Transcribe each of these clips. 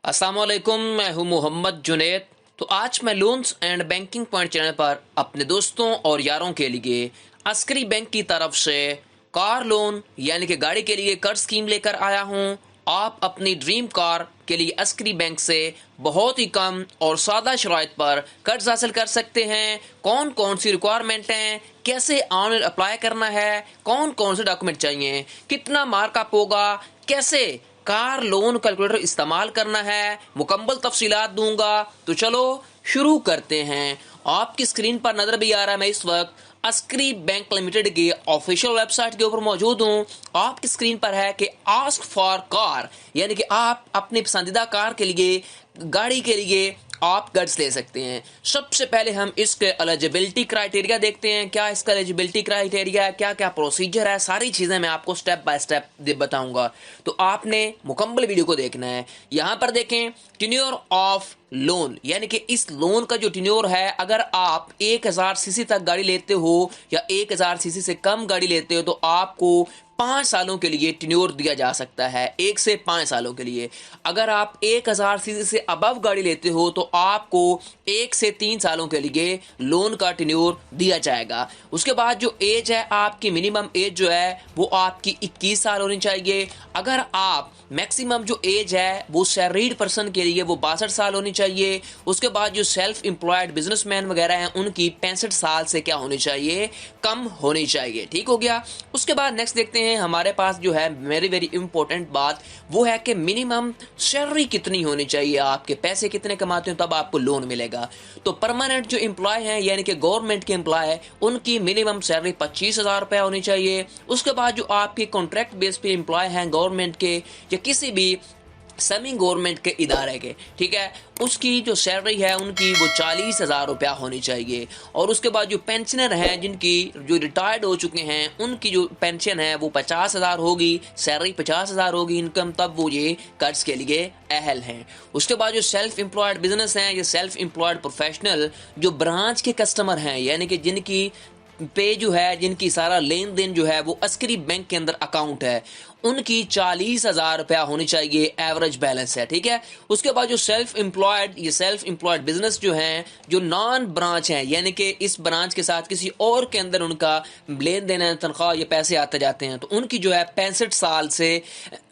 अस्सलाम वालेकुम, मैं हूं मोहम्मद जुनैद। तो आज मैं loans and banking point channel पर अपने दोस्तों और यारों के लिए अस्करी बैंक की तरफ से कार लोन यानी कि गाड़ी के लिए कर्ज स्कीम लेकर आया हूं। आप अपनी ड्रीम कार के लिए अस्करी बैंक से बहुत ही कम और सादा शराइत पर कर्ज हासिल कर सकते हैं। कौन कौन सी रिक्वायरमेंट हैं, कैसे ऑनलाइन अप्लाई करना है, कौन कौन से डॉक्यूमेंट चाहिए, कितना मार्कअप होगा, कैसे कार लोन कैलकुलेटर इस्तेमाल करना है, मुकम्मल तफसीलात दूंगा। तो चलो शुरू करते हैं। आपकी स्क्रीन पर नजर भी आ रहा है, मैं इस वक्त अस्करी बैंक लिमिटेड की ऑफिशियल वेबसाइट के ऊपर मौजूद हूँ। आपकी स्क्रीन पर है कि आस्क फॉर कार, यानी कि आप अपनी पसंदीदा कार के लिए, गाड़ी के लिए आप कर्ज ले सकते हैं। सबसे पहले हम इसके एलिजिबिलिटी क्राइटेरिया देखते हैं। क्या इसका एलिजिबिलिटी क्राइटेरिया है, क्या क्या प्रोसीजर है, सारी चीज़ें मैं आपको स्टेप बाय स्टेप बताऊंगा। तो आपने मुकम्मल वीडियो को देखना है। यहाँ पर देखें टेन्योर ऑफ लोन, यानी कि इस लोन का जो टेन्योर है, अगर आप 1000 सीसी तक गाड़ी लेते हो या 1000 सीसी से कम गाड़ी लेते हो तो आपको 5 सालों के लिए टेन्योर दिया जा सकता है, 1 से 5 सालों के लिए। अगर आप 1000 सीसी से अबव गाड़ी लेते हो तो आपको 1 से 3 सालों के लिए लोन का टेन्योर दिया जाएगा। उसके बाद जो एज है, आपकी मिनिमम एज जो है वो आपकी 21 साल होनी चाहिए। अगर आप मैक्सिमम जो एज है वो सैलरीड पर्सन के लिए वो 62 साल होनी चाहिए। उसके बाद जो सेल्फ एम्प्लॉयड बिजनेसमैन वगैरह हैं उनकी 65 साल से क्या होनी चाहिए, कम होनी चाहिए। ठीक हो गया। उसके बाद नेक्स्ट देखते हैं, हमारे पास जो है वेरी इंपॉर्टेंट बात वो है कि मिनिमम सैलरी कितनी होनी चाहिए, आपके पैसे कितने कमाते हो तब आपको लोन मिलेगा। तो परमानेंट जो एम्प्लॉय हैं यानी कि गवर्नमेंट के एम्प्लॉय है उनकी मिनिमम सैलरी 25,000 रुपया होनी चाहिए। उसके बाद जो आपके कॉन्ट्रैक्ट बेस पे एम्प्लॉय हैं गवर्नमेंट के या किसी भी सेमी गवर्नमेंट के इदारे के, ठीक है, उसकी जो सैलरी है उनकी वो 40,000 रुपया होनी चाहिए। और उसके बाद जो पेंशनर हैं जिनकी जो रिटायर्ड हो चुके हैं उनकी जो पेंशन है वो 50,000 होगी, सैलरी 50,000 होगी इनकम, तब वो ये कर्ज के लिए अहल हैं। उसके बाद जो सेल्फ एम्प्लॉयड बिजनेस हैं, ये सेल्फ एम्प्लॉयड प्रोफेशनल जो ब्रांच के कस्टमर हैं, यानी कि जिनकी पे जो है, जिनकी सारा लेन देन जो है वो अस्करी बैंक के अंदर अकाउंट है, उनकी 40,000 रुपया होनी चाहिए, एवरेज बैलेंस है। ठीक है। उसके बाद जो सेल्फ एम्प्लॉयड, ये सेल्फ एम्प्लॉयड बिजनेस जो हैं, जो नॉन ब्रांच हैं, यानी कि इस ब्रांच के साथ किसी और के अंदर उनका लेन देन है, तनख्वाह ये पैसे आते जाते हैं, तो उनकी जो है 65 साल से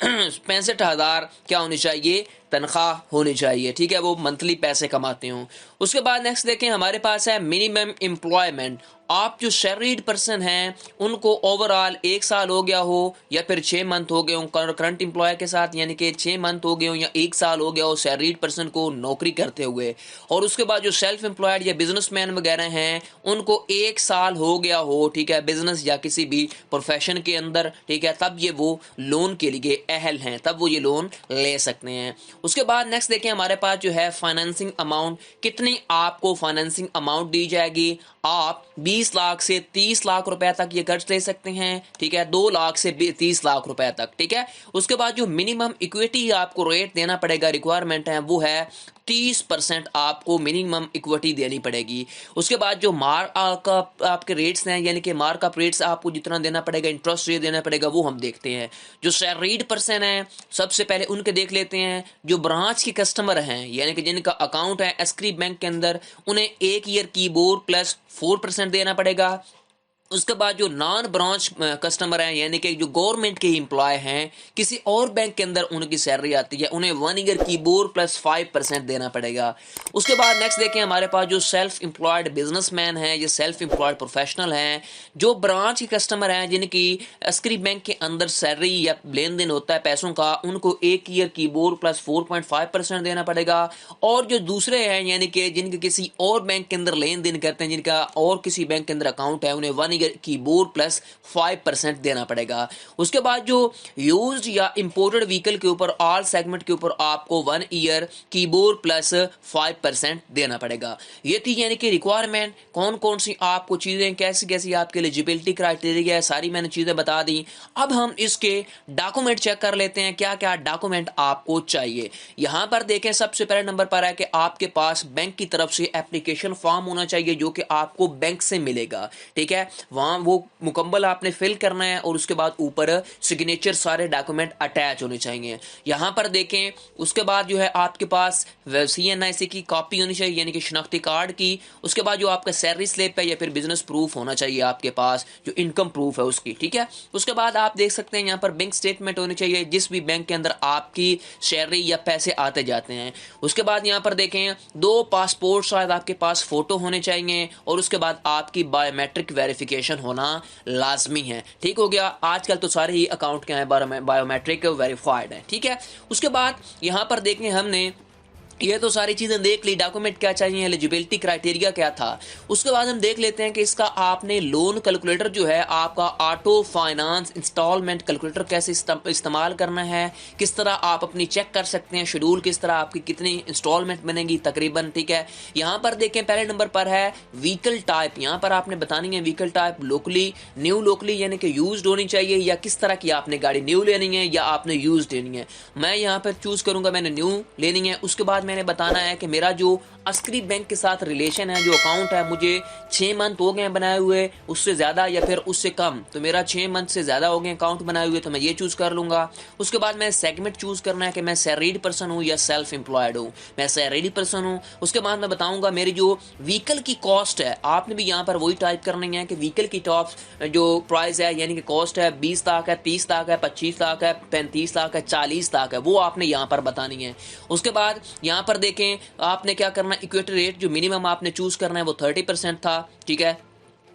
65,000 क्या होनी चाहिए, तनख्वाह होनी चाहिए। ठीक है, वो मंथली पैसे कमाते हों। उसके बाद नेक्स्ट देखें, हमारे पास है मिनिमम एम्प्लॉयमेंट। आप जो सैलरीड पर्सन हैं उनको ओवरऑल 1 साल हो गया हो या फिर 6 मंथ हो गए हो करंट एम्प्लॉय के साथ, यानी कि 6 मंथ हो गए हो या 1 साल हो गया हो सैलरीड पर्सन को नौकरी करते हुए। और उसके बाद जो सेल्फ एम्प्लॉयड या बिजनेसमैन वगैरह हैं उनको 1 साल हो गया हो, ठीक है, बिजनेस या किसी भी प्रोफेशन के अंदर, ठीक है, तब ये वो लोन के लिए अहल हैं, तब वो ये लोन ले सकते हैं। उसके बाद नेक्स्ट देखें, हमारे पास जो है फाइनेंसिंग अमाउंट, कितनी आपको फाइनेंसिंग अमाउंट दी जाएगी। आप 20 लाख से 30 लाख रुपए तक ये कर्ज ले सकते हैं, ठीक है, 2 लाख से 30 लाख रुपए तक, ठीक है। उसके बाद जो मिनिमम इक्विटी आपको रेट देना पड़ेगा, रिक्वायरमेंट है, वो है 30% आपको मिनिमम इक्विटी देनी पड़ेगी। उसके बाद जो आपके रेट्स हैं, यानी कि मार्कअप रेट्स आपको जितना देना पड़ेगा, इंटरेस्ट रेट देना पड़ेगा, वो हम देखते हैं। जो सैलरीड पर्सन है सबसे पहले उनके देख लेते हैं। जो ब्रांच के कस्टमर हैं, यानी कि जिनका अकाउंट है अस्करी बैंक के अंदर, उन्हें 1 ईयर की बोर प्लस 4% देना पड़ेगा। उसके बाद जो नॉन ब्रांच कस्टमर हैं, यानी कि जो गवर्नमेंट के एम्प्लॉय हैं, किसी और बैंक के अंदर उनकी सैलरी आती है, उन्हें 1 ईयर की बोर प्लस 5% देना पड़ेगा। उसके बाद नेक्स्ट देखें, हमारे पास जो सेल्फ एम्प्लॉयड बिजनेसमैन हैं, ये सेल्फ एम्प्लॉयड प्रोफेशनल हैं, जो ब्रांच के कस्टमर हैं जिनकी अस्करी बैंक के अंदर सैलरी या लेन देन होता है पैसों का, उनको 1 ईयर की बोर प्लस 4.5% देना पड़ेगा। और जो दूसरे हैं, यानी कि जिनके किसी और बैंक के अंदर लेन देन करते हैं, जिनका और किसी बैंक के अंदर अकाउंट है, उन्हें 1 की बोर्ड प्लस 5% देना पड़ेगा। उसके बाद जो यूज्ड या इंपोर्टेड व्हीकल के ऊपर, ऑल सेगमेंट के ऊपर आपको 1 ईयर की बोर्ड प्लस 5% देना पड़ेगा। ये थी यानी कि रिक्वायरमेंट, कौन कौन सी आपको चीजें, कैसी कैसी आपके एलिजिबिलिटी क्राइटेरिया है, सारी मैंने चीजें बता दी। अब हम इसके डॉक्यूमेंट चेक कर लेते हैं, क्या क्या डॉक्यूमेंट आपको चाहिए। यहां पर देखें, सबसे पहले नंबर पर है कि आपके पास बैंक की तरफ से एप्लीकेशन फॉर्म होना चाहिए जो कि आपको बैंक से मिलेगा। ठीक है, वहाँ वो मुकम्मल आपने फिल करना है और उसके बाद ऊपर सिग्नेचर सारे डॉक्यूमेंट अटैच होने चाहिए। यहाँ पर देखें, उसके बाद जो है आपके पास CNIC की कॉपी होनी चाहिए, यानी कि शनाख्ती कार्ड की। उसके बाद जो आपका सैलरी स्लिप है या फिर बिजनेस प्रूफ होना चाहिए आपके पास, जो इनकम प्रूफ है उसकी, ठीक है। उसके बाद आप देख सकते हैं यहाँ पर बैंक स्टेटमेंट होनी चाहिए, जिस भी बैंक के अंदर आपकी सैलरी या पैसे आते जाते हैं। उसके बाद यहाँ पर देखें 2 पासपोर्ट शायद आपके पास फोटो होने चाहिए, और उसके बाद आपकी बायोमेट्रिक वेरिफिकेशन होना लाजमी है। ठीक हो गया। आजकल तो सारे ही अकाउंट के हैं बायोमेट्रिक वेरीफाइड है, ठीक है। उसके बाद यहाँ पर देखें, हमने ये तो सारी चीज़ें देख ली, डॉक्यूमेंट क्या चाहिए, एलिजिबिलिटी क्राइटेरिया क्या था। उसके बाद हम देख लेते हैं कि इसका आपने लोन कैलकुलेटर जो है आपका ऑटो फाइनेंस इंस्टॉलमेंट कैलकुलेटर कैसे इस्तेमाल करना है, किस तरह आप अपनी चेक कर सकते हैं शेड्यूल, किस तरह आपकी कितनी इंस्टॉलमेंट बनेगी तकरीबन, ठीक है। यहाँ पर देखें पहले नंबर पर है व्हीकल टाइप। यहाँ पर आपने बतानी है vehicle type locally, new locally यानी कि यूज्ड होनी चाहिए, या किस तरह की आपने गाड़ी न्यू लेनी है या आपने यूज्ड लेनी है। मैं यहाँ पर चूज करूंगा मैंने न्यू लेनी है। उसके बाद मैंने बताना है कि मेरा जो अस्करी बैंक के साथ रिलेशन है, जो अकाउंट है, मुझे 6 मंथ हो गए बनाए हुए, उससे ज़्यादा या फिर उससे कम, तो मेरा 6 मंथ से ज़्यादा हो गए अकाउंट बनाए हुए, तो मैं ये चूज़ कर लूँगा। उसके बाद मैं सेगमेंट चूज़ करना है कि मैं सैलरीड पर्सन हूँ या सेल्फ एम्प्लॉयड हूँ। मैं सैलरीड पर्सन हूँ। उसके बाद मैं बताऊँगा मेरी जो व्हीकल की कॉस्ट है, आपने भी यहाँ पर वही टाइप करनी है कि व्हीकल की टॉप जो प्राइस है, यानी कि कॉस्ट है 20 लाख है, 30 लाख है, 25 लाख है, 35 लाख है, 40 लाख है, वो आपने यहाँ पर बतानी है। उसके बाद यहाँ पर देखें आपने क्या करना है, इक्विटी रेट जो मिनिमम आपने चूज करना है वो 30% था, ठीक है,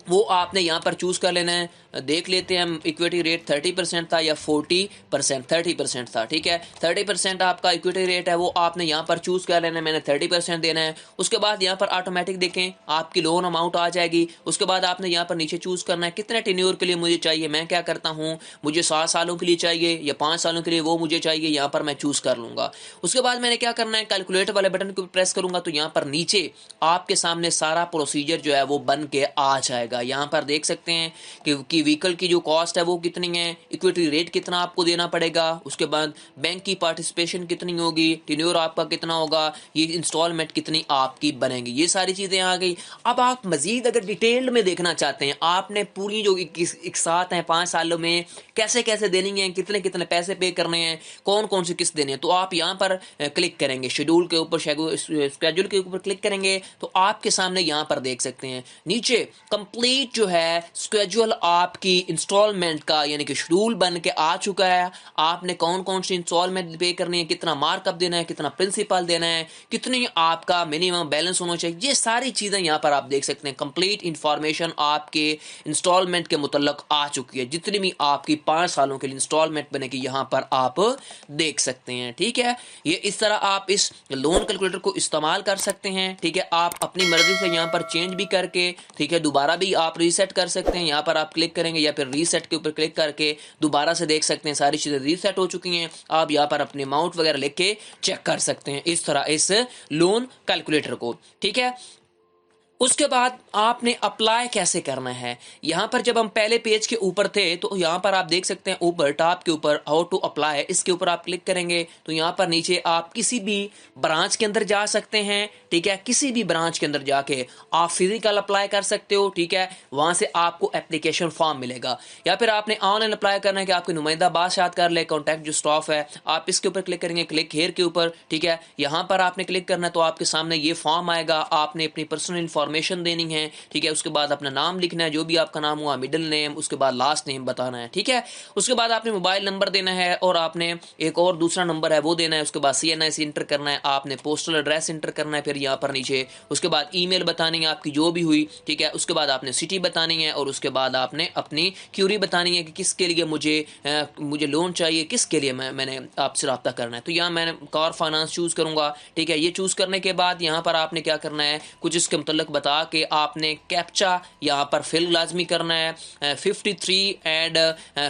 वो आपने यहाँ पर चूज कर लेना है। देख लेते हैं हम, इक्विटी रेट 30% था या 40%, 30% था, ठीक है। 30% आपका इक्विटी रेट है, वो आपने यहाँ पर चूज कर लेना है, मैंने 30% देना है। उसके बाद यहाँ पर ऑटोमेटिक देखें आपकी लोन अमाउंट आ जाएगी। उसके बाद आपने यहाँ पर नीचे चूज करना है कितने टेन्योर के लिए मुझे चाहिए। मैं क्या करता हूँ, मुझे 7 सालों के लिए चाहिए या 5 सालों के लिए, वो मुझे चाहिए, यहाँ पर मैं चूज कर लूंगा। उसके बाद मैंने क्या करना है, कैलकुलेटर वाले बटन को प्रेस करूंगा तो यहाँ पर नीचे आपके सामने सारा प्रोसीजर जो है वो बन के आ जाएगा। यहाँ पर देख सकते हैं कि व्हीकल की जो कॉस्ट है वो कितनी है, इक्विटी रेट कितना आपको देना पड़ेगा, उसके बाद बैंक की पार्टिसिपेशन कितनी होगी, टेन्योर आपका कितना होगा, ये इंस्टॉलमेंट कितनी आपकी बनेगी, ये सारी चीज़ें आ गई। अब आप मजीद अगर डिटेल में देखना चाहते हैं, आपने पूरी जो एक साथ हैं 5 सालों में कैसे कैसे देनी है, कितने कितने पैसे पे करने हैं, कौन कौन से किस्त देने हैं, तो आप यहाँ पर क्लिक करेंगे शेड्यूल के ऊपर, स्केड्यूल के ऊपर क्लिक करेंगे तो आपके सामने यहाँ पर देख सकते हैं नीचे कंप्लीट जो है स्केड्यूल आपकी इंस्टॉलमेंट का, यानी कि शेड्यूल बन के आ चुका है। आपने कौन कौन सी इंस्टॉलमेंट पे करनी है, कितना मार्कअप देना है, कितना प्रिंसिपल देना है, कितनी आपका मिनिमम बैलेंस होना चाहिए, ये सारी चीजें यहाँ पर आप देख सकते हैं। कंप्लीट इंफॉर्मेशन आपके इंस्टॉलमेंट के मुतल्लक आ चुकी है, जितनी भी आपकी 5 सालों के लिए इंस्टॉलमेंट बनेगी यहाँ पर आप देख सकते हैं, ठीक है। ये इस तरह आप इस लोन कैलकुलेटर को इस्तेमाल कर सकते हैं, ठीक है। आप अपनी मर्जी से यहाँ पर चेंज भी करके, ठीक है, दोबारा भी आप रीसेट कर सकते हैं। यहाँ पर आप क्लिक करेंगे या फिर रीसेट के ऊपर क्लिक करके दोबारा से देख सकते हैं सारी चीजें रीसेट हो चुकी हैं। आप यहाँ पर अपने अमाउंट वगैरह लिख के चेक कर सकते हैं इस तरह इस लोन कैलकुलेटर को, ठीक है। उसके बाद आपने अप्लाई कैसे करना है, यहाँ पर जब हम पहले पेज के ऊपर थे तो यहाँ पर आप देख सकते हैं ऊपर टॉप के ऊपर हाउ टू अप्लाई, इसके ऊपर आप क्लिक करेंगे तो यहाँ पर नीचे आप किसी भी ब्रांच के अंदर जा सकते हैं, ठीक है। किसी भी ब्रांच के अंदर जाके आप फिजिकल अप्लाई कर सकते हो, ठीक है। वहां से आपको एप्लीकेशन फॉर्म मिलेगा, या फिर आपने ऑनलाइन अप्लाई करना है कि आपके नुमाइंदा बादशाह कर ले, कॉन्टैक्ट जो स्टाफ है, आप इसके ऊपर क्लिक करेंगे, क्लिक हेयर के ऊपर, ठीक है। यहाँ पर आपने क्लिक करना है तो आपके सामने ये फॉर्म आएगा, आपने अपनी पर्सनल इंफॉर्मेशन देनी है, ठीक है। उसके बाद अपना नाम लिखना है, जो भी आपका नाम हुआ, मिडिल नेम, उसके बाद लास्ट नेम बताना है, ठीक है। उसके बाद आपने मोबाइल नंबर देना है और आपने एक और दूसरा नंबर है वो देना है। उसके बाद CNIC इंटर करना है, आपने पोस्टल एड्रेस इंटर करना है, फिर यहाँ पर नीचे उसके बाद ईमेल बतानी है आपकी जो भी हुई, ठीक है। उसके बाद आपने सिटी बतानी है और उसके बाद आपने अपनी क्यूरी बतानी है कि किसके लिए मुझे लोन चाहिए, किसके लिए मैंने आपसे रब्ता करना है। तो यहाँ मैंने कार फाइनेंस चूज करूंगा, ठीक है। ये चूज करने के बाद यहाँ पर आपने क्या करना है, कुछ इसके मुतल्लिक बता के आपने कैप्चा यहाँ पर फिल लाजमी करना है। 53 एंड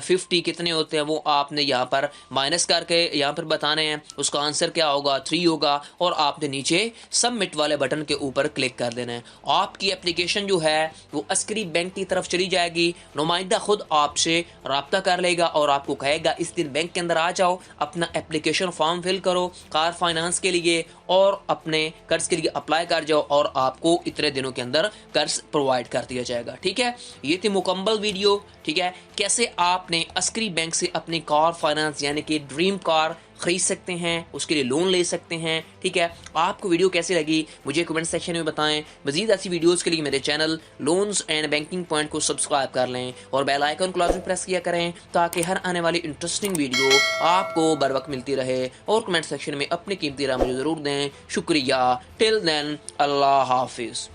50 कितने होते हैं वो आपने यहाँ पर माइनस करके यहाँ पर बताने हैं, उसका आंसर क्या होगा, 3 होगा, और आपने नीचे सबमिट वाले बटन के ऊपर क्लिक कर देना है। आपकी एप्लीकेशन जो है वो अस्करी बैंक की तरफ चली जाएगी, नुमाइंदा खुद आपसे रब्ता कर लेगा और आपको कहेगा इस दिन बैंक के अंदर आ जाओ, अपना एप्लीकेशन फॉर्म फिल करो कार फाइनेंस के लिए और अपने कर्ज के लिए अप्लाई कर जाओ और आपको इतने दिनों के अंदर कर्ज प्रोवाइड कर दिया जाएगा। ठीक है, ये थी मुकम्मल वीडियो। ठीक है, कैसे आपने अस्करी बैंक से अपनी कार फाइनेंस यानी कि ड्रीम कार खरीद सकते हैं, उसके लिए लोन ले सकते हैं। ठीक है, आपको वीडियो कैसी लगी मुझे कमेंट सेक्शन में बताएं। मजीद ऐसी वीडियोस के लिए मेरे channel loans and banking point को सब्सक्राइब कर लें और बेल आइकन को लाजमी प्रेस किया करें ताकि हर आने वाली इंटरेस्टिंग वीडियो आपको बर वक्त मिलती रहे। और कमेंट सेक्शन में अपनी कीमती राय मुझे ज़रूर दें। शुक्रिया। टिल देन, अल्लाह हाफिज़।